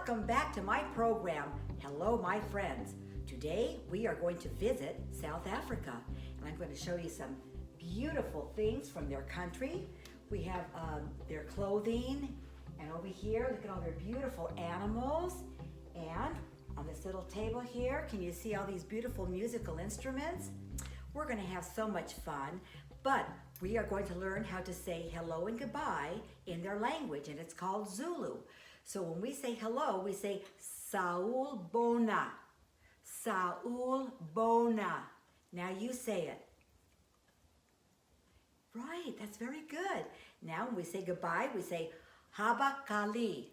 welcome back to my program, Hello My Friends. Today we are going to visit South Africa, and I'm going to show you some beautiful things from their country. We have their clothing, and over here, look at all their beautiful animals. And on this little table here, can you see all these beautiful musical instruments? We're going to have so much fun, but we are going to learn how to say hello and goodbye in their language, and it's called Zulu. So when we say hello, we say Saul Bona. Saul Bona. Now you say it. Right, that's very good. Now when we say goodbye, we say Haba Kali.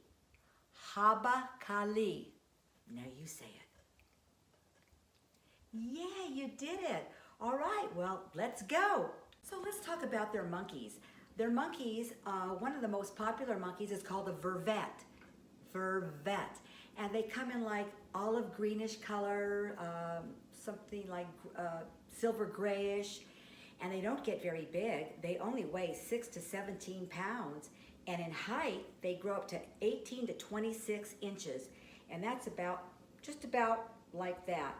Haba Kali. Now you say it. Yeah, you did it. All right, well, let's go. So let's talk about their monkeys. Their monkeys, one of the most popular monkeys is called a vervet. Vervet. And they come in like olive greenish color, something like silver grayish, and they don't get very big. They only weigh 6 to 17 pounds, and in height, they grow up to 18 to 26 inches, and that's just about like that.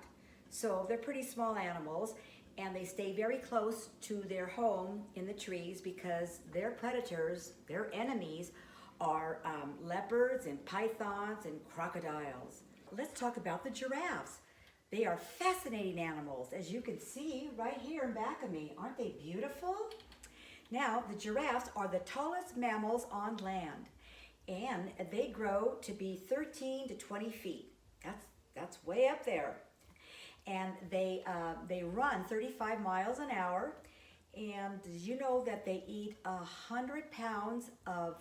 So they're pretty small animals, and they stay very close to their home in the trees because their predators, their enemies, are leopards and pythons and crocodiles. Let's talk about the giraffes. They are fascinating animals, as you can see right here in back of me. Aren't they beautiful? Now, the giraffes are the tallest mammals on land, and they grow to be 13 to 20 feet. That's way up there. And they run 35 miles an hour, and did you know that they eat 100 pounds of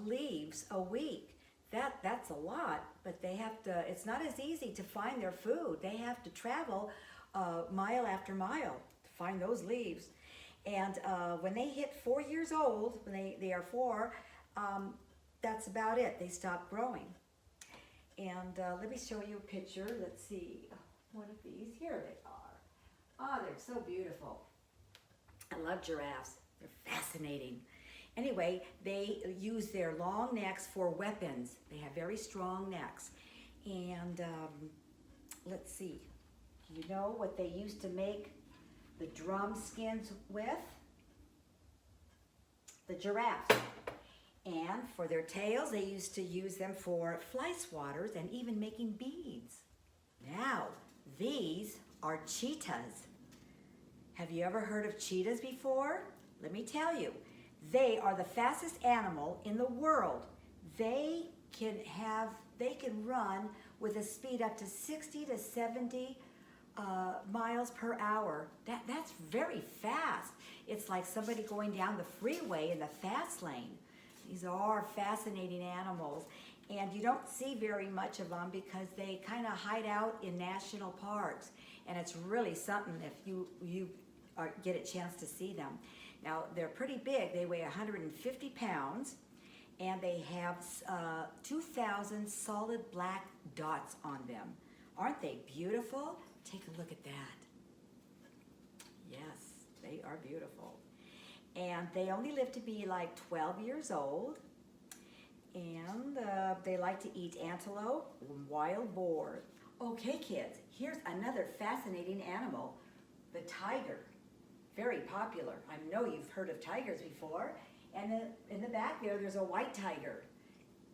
leaves a week? That's a lot, but they have to, it's not as easy to find their food. They have to travel mile after mile to find those leaves. And when they hit 4 years old, when they are 4, that's about it. They stop growing. And let me show you a picture. Let's see, one of these. Here they are. Oh, they're so beautiful. I love giraffes. They're fascinating. Anyway, they use their long necks for weapons. They have very strong necks. And let's see, you know what they used to make the drum skins with? The giraffes. And for their tails, they used to use them for fly swatters and even making beads. Now, these are cheetahs. Have you ever heard of cheetahs before? Let me tell you. They are the fastest animal in the world. They can run with a speed up to 60 to 70 miles per hour. That's very fast. It's like somebody going down the freeway in the fast lane. These are fascinating animals, and you don't see very much of them because they kind of hide out in national parks, and it's really something if you get a chance to see them. Now, they're pretty big. They weigh 150 pounds, and they have 2,000 solid black dots on them. Aren't they beautiful? Take a look at that. Yes, they are beautiful. And they only live to be like 12 years old, and they like to eat antelope and wild boar. Okay, kids, here's another fascinating animal, the tiger. Very popular. I know you've heard of tigers before. And in the back there's a white tiger.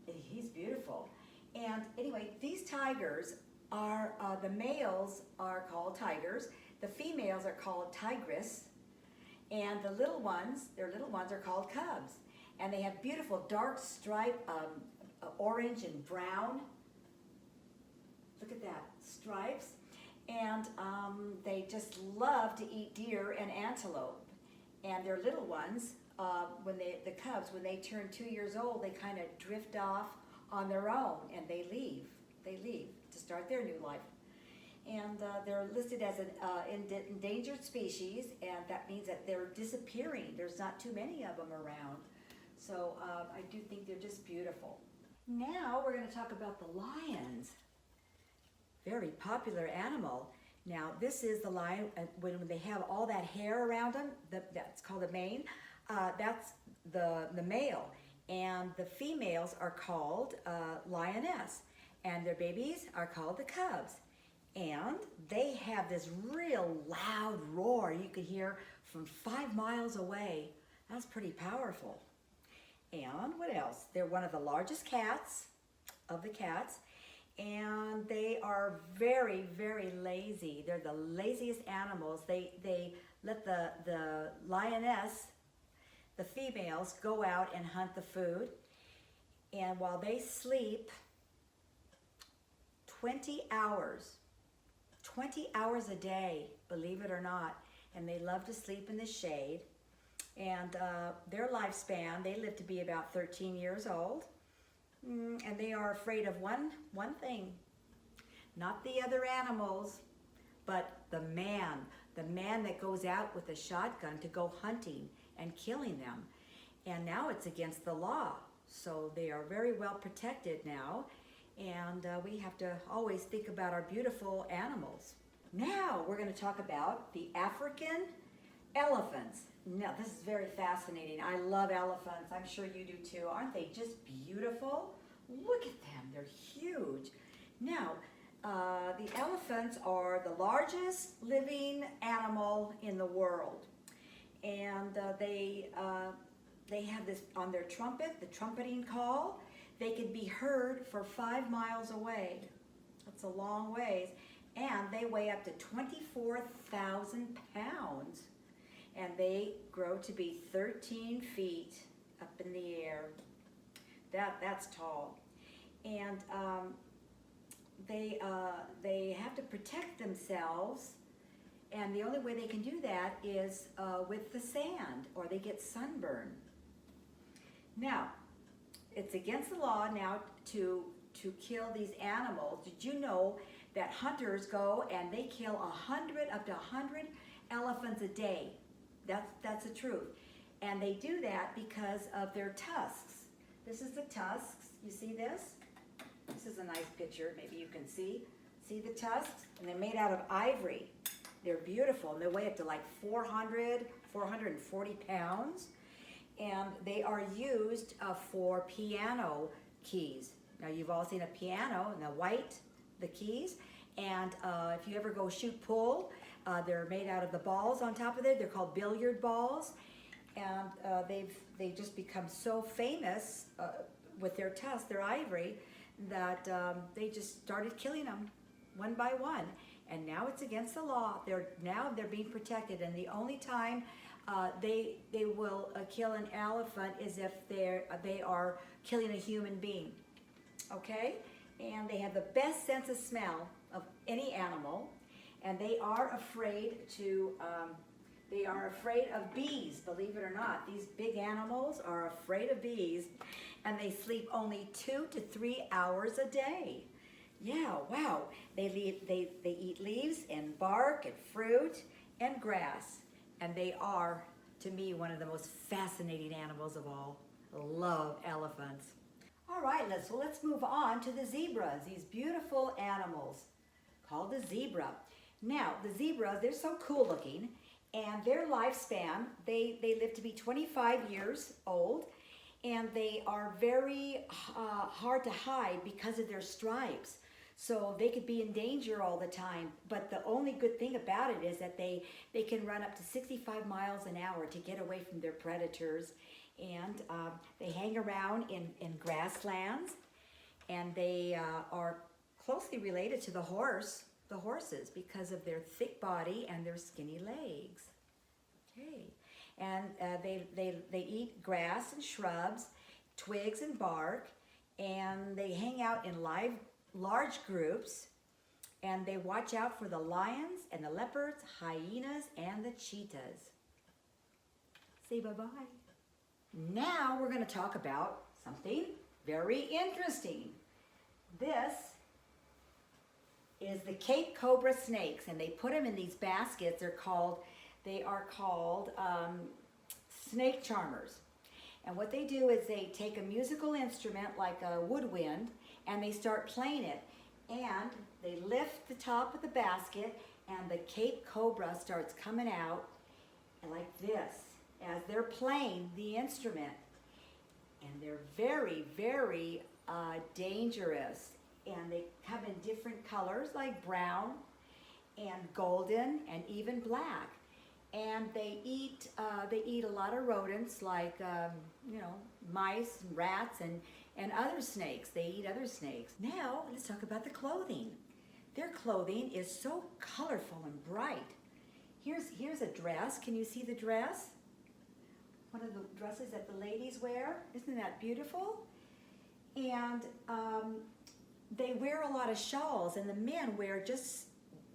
He's beautiful. And anyway, these tigers are, the males are called tigers. The females are called tigress. And the little ones, their little ones are called cubs. And they have beautiful dark stripe, orange and brown. Look at that, stripes. And they just love to eat deer and antelope. And their little ones, the cubs, when they turn 2 years old, they kind of drift off on their own and they leave. They leave to start their new life. And they're listed as an endangered species, and that means that they're disappearing. There's not too many of them around. So I do think they're just beautiful. Now we're going to talk about the lions. Very popular animal. Now this is the lion, when they have all that hair around them, that's called a mane. That's the male. And the females are called lioness. and their babies are called the cubs. And they have this real loud roar you could hear from 5 miles away. That's pretty powerful. And what else? They're one of the largest cats of the cats, and they are very, very lazy. They're the laziest animals. They let the lioness, the females, go out and hunt the food, and while they sleep 20 hours a day, believe it or not, and they love to sleep in the shade. And their lifespan, they live to be about 13 years old. And they are afraid of one thing, not the other animals, but the man that goes out with a shotgun to go hunting and killing them. And now it's against the law, so they are very well protected now. And we have to always think about our beautiful animals. Now we're going to talk about the African elephants. Now this is very fascinating. I love elephants. I'm sure you do too. Aren't they just beautiful? Look at them. They're huge. Now, the elephants are the largest living animal in the world. And they have this on their trumpet, the trumpeting call. They can be heard for 5 miles away. That's a long ways. And they weigh up to 24,000 pounds. And they grow to be 13 feet up in the air. That's tall. And they have to protect themselves. And the only way they can do that is with the sand, or they get sunburned. Now, it's against the law now to kill these animals. Did you know that hunters go and they kill up to 100 elephants a day? That's the truth. And they do that because of their tusks. This is the tusks. You see this? This is a nice picture. Maybe you can see. See the tusks? And they're made out of ivory. They're beautiful. And they weigh up to like 440 pounds. And they are used for piano keys. Now you've all seen a piano and the keys. And if you ever go shoot pool, they're made out of the balls on top of it. They're called billiard balls. And they've just become so famous with their tusks, their ivory, that they just started killing them one by one. And now it's against the law. They're being protected. And the only time they will kill an elephant is if they are killing a human being. Okay? And they have the best sense of smell of any animal. And they are afraid of bees, believe it or not. These big animals are afraid of bees, and they sleep only 2 to 3 hours a day. Yeah, wow. They eat leaves and bark and fruit and grass, and they are, to me, one of the most fascinating animals of all. I love elephants. All right, let's move on to the zebras, these beautiful animals called the zebra. Now, the zebras, they're so cool looking, and their lifespan, they live to be 25 years old, and they are very hard to hide because of their stripes. So they could be in danger all the time, but the only good thing about it is that they can run up to 65 miles an hour to get away from their predators, and they hang around in grasslands, and they are closely related to the horses because of their thick body and their skinny legs. Okay, and they eat grass and shrubs, twigs and bark, and they hang out in large groups, and they watch out for the lions and the leopards, hyenas, and the cheetahs. Say bye-bye. Now we're going to talk about something very interesting. This is the Cape Cobra snakes, and they put them in these baskets. They are called snake charmers. And what they do is they take a musical instrument like a woodwind, and they start playing it. And they lift the top of the basket, and the Cape Cobra starts coming out like this as they're playing the instrument. And they're very, very dangerous. and they come in different colors like brown and golden and even black. And they eat a lot of rodents like mice and rats and other snakes. They eat other snakes. Now let's talk about the clothing. Their clothing is so colorful and bright. Here's a dress. Can you see the dress? One of the dresses that the ladies wear. Isn't that beautiful? And they wear a lot of shawls, and the men wear just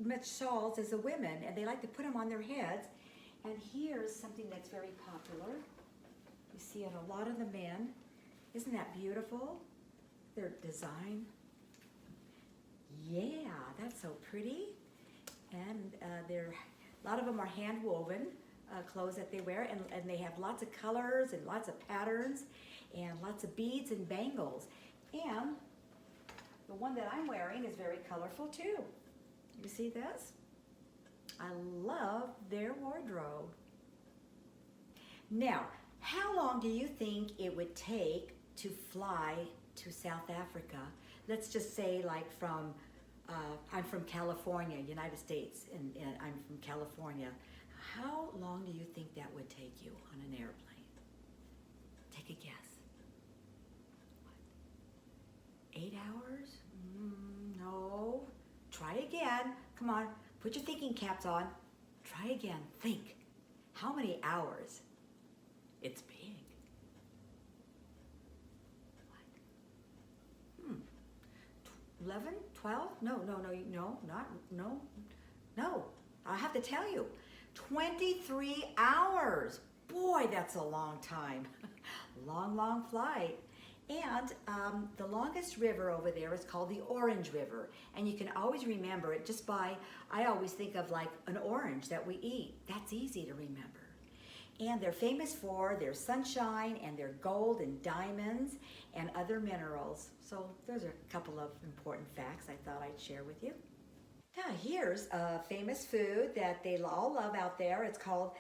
much shawls as the women, and they like to put them on their heads. And here's something that's very popular. You see it a lot of the men. Isn't that beautiful? Their design. Yeah, that's so pretty. And a lot of them are hand woven clothes that they wear, and they have lots of colors and lots of patterns and lots of beads and bangles. And the one that I'm wearing is very colorful too. You see this? I love their wardrobe. Now, how long do you think it would take to fly to South Africa? Let's just say like I'm from California, United States, and I'm from California. How long do you think that would take you on an airplane? Take a guess. What? 8 hours? No. Try again. Come on. Put your thinking caps on. Try again. Think. How many hours? It's big. What? 11? 12? No. I have to tell you. 23 hours. Boy, that's a long time. Long flight. And the longest river over there is called the Orange River. And you can always remember it just by, I always think of like an orange that we eat. That's easy to remember. And they're famous for their sunshine and their gold and diamonds and other minerals. So those are a couple of important facts I thought I'd share with you. Now here's a famous food that they all love out there. It's called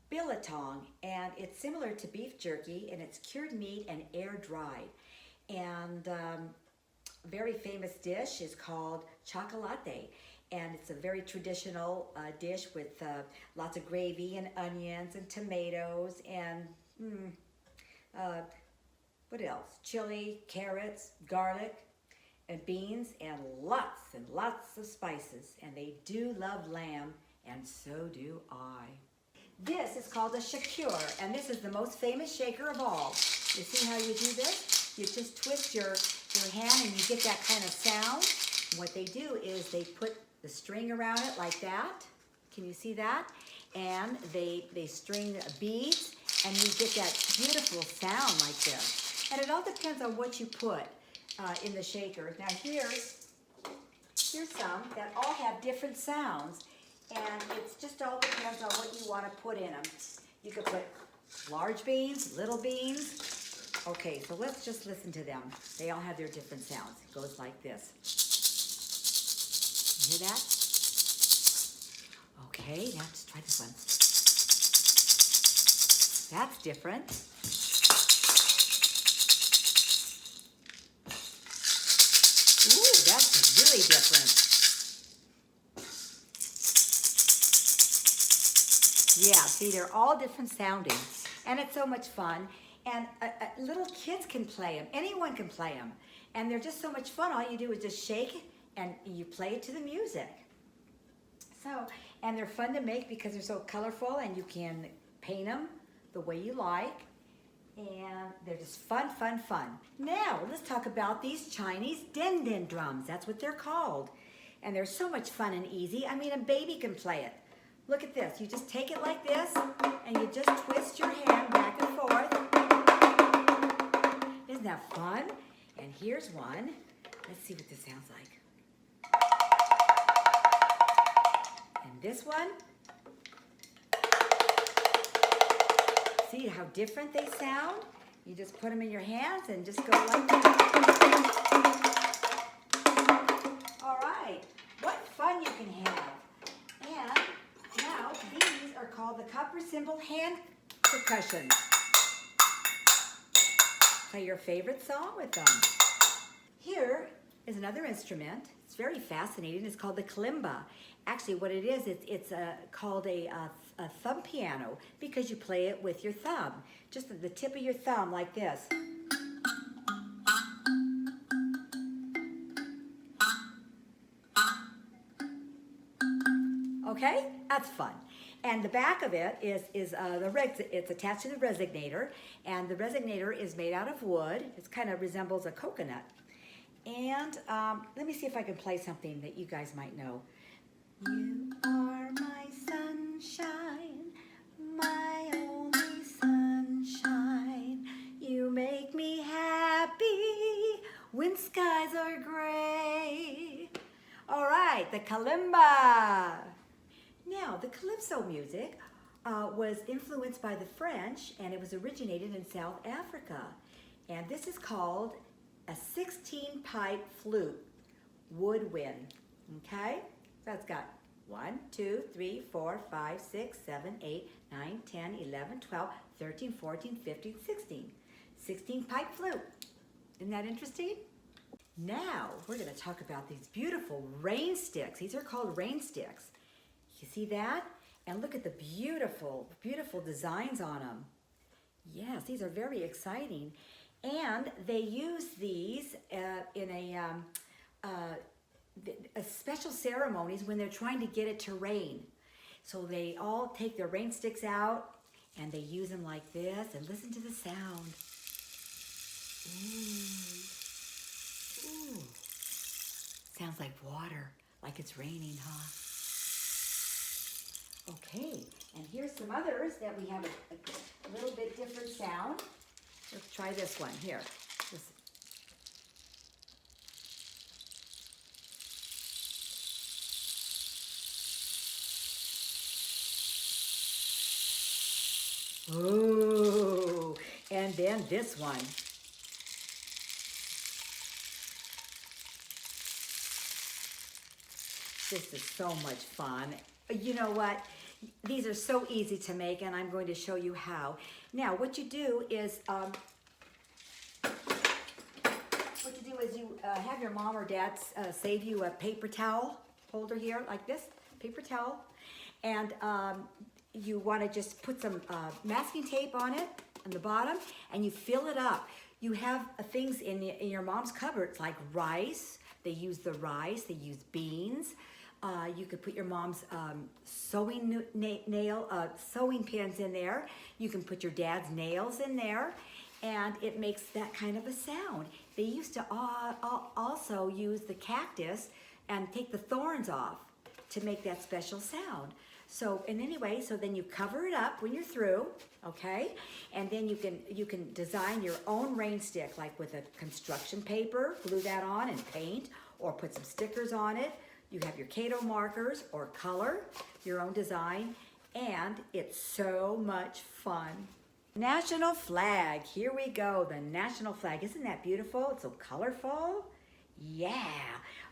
Billa Tong, and it's similar to beef jerky, and it's cured meat and air dried. And a very famous dish is called chocolate, and it's a very traditional dish with lots of gravy and onions and tomatoes and what else? Chili, carrots, garlic, and beans, and lots of spices. And they do love lamb, and so do I. This is called a shaker, and this is the most famous shaker of all. You see how you do this? You just twist your hand and you get that kind of sound. And what they do is they put the string around it like that. Can you see that? And they string beads, and you get that beautiful sound like this. And it all depends on what you put in the shaker. Now here's some that all have different sounds. And it's just all depends on what you want to put in them. You could put large beans, little beans. Okay, so let's just listen to them. They all have their different sounds. It goes like this. You hear that? Okay, now just try this one. That's different. Ooh, that's really different. Yeah, see, they're all different sounding, and it's so much fun. And little kids can play them. Anyone can play them. And they're just so much fun. All you do is just shake, and you play it to the music. So, and they're fun to make because they're so colorful, and you can paint them the way you like. And they're just fun. Now, let's talk about these Chinese din-din drums. That's what they're called. And they're so much fun and easy. I mean, a baby can play it. Look at this. You just take it like this, and you just twist your hand back and forth. Isn't that fun? And here's one. Let's see what this sounds like. And this one. See how different they sound? You just put them in your hands and just go like that. All right. What fun you can have. And now, these are called the copper cymbal hand percussion. Play your favorite song with them. Here is another instrument. It's very fascinating. It's called the kalimba. Actually, what it is, it's called a thumb piano because you play it with your thumb. Just the tip of your thumb like this. Okay, that's fun. And the back of it is it's attached to the resonator, and the resonator is made out of wood. It kind of resembles a coconut. And let me see if I can play something that you guys might know. You are my sunshine, my only sunshine. You make me happy when skies are gray. All right, the kalimba. Now, the calypso music was influenced by the French, and it was originated in South Africa. And this is called a 16-pipe flute woodwind, okay? So it's got 1, 2, 3, 4, 5, 6, 7, 8, 9, 10, 11, 12, 13, 14, 15, 16. 16-pipe flute. Isn't that interesting? Now, we're going to talk about these beautiful rain sticks. These are called rain sticks. You see that? And look at the beautiful, beautiful designs on them. Yes, these are very exciting. And they use these in a special ceremonies when they're trying to get it to rain. So they all take their rain sticks out and they use them like this, and listen to the sound. Ooh. Ooh. Sounds like water, like it's raining, huh? Okay, and here's some others that we have a little bit different sound. Let's try this one here. Ooh, and then this one. This is so much fun. You know what? These are so easy to make, and I'm going to show you how. Now, what you do is you have your mom or dad save you a paper towel holder here, like this, paper towel, and you want to just put some masking tape on it on the bottom, and you fill it up. You have things in your mom's cupboards like rice. They use the rice. They use beans. You could put your mom's sewing pins in there. You can put your dad's nails in there, and it makes that kind of a sound. They used to also use the cactus and take the thorns off to make that special sound. So, and anyway, so then you cover it up when you're through, okay? And then you can design your own rain stick, like with a construction paper, glue that on and paint, or put some stickers on it. You have your Kato markers or color your own design, and it's so much fun. National flag, here we go, the national flag. Isn't that beautiful? It's so colorful. Yeah.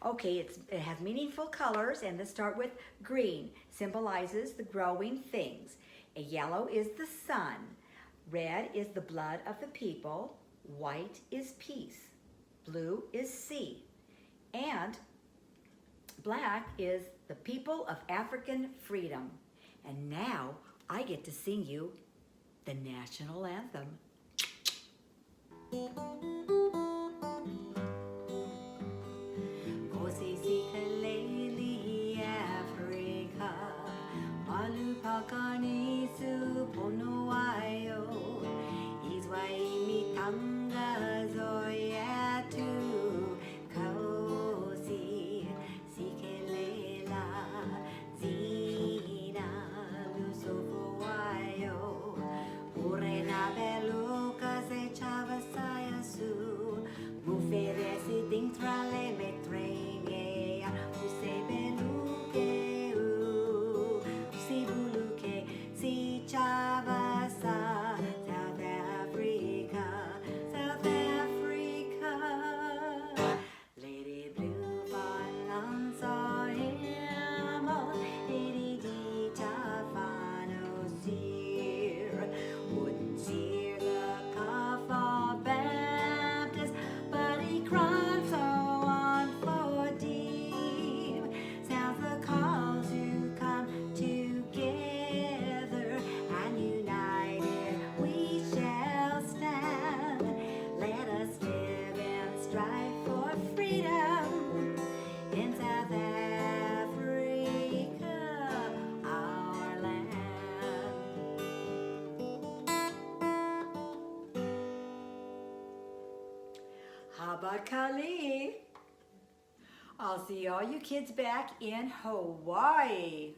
Okay, it has meaningful colors, and let's start with green. Symbolizes the growing things. A yellow is the sun. Red is the blood of the people. White is peace. Blue is sea. And black is the people of African freedom. And now I get to sing you the national anthem. Africa, Malupakani Suponoayo, Iswaimi Tanga Zoyatu, Kaosi, Sikelela, Zina, Lusofoayo, Urena Beluca se Chavasaya Su, Muferesi Dintrale Metrene, Use Beluke, Usi Buluke, Si Chava Baba Kali. I'll see all you kids back in Hawaii.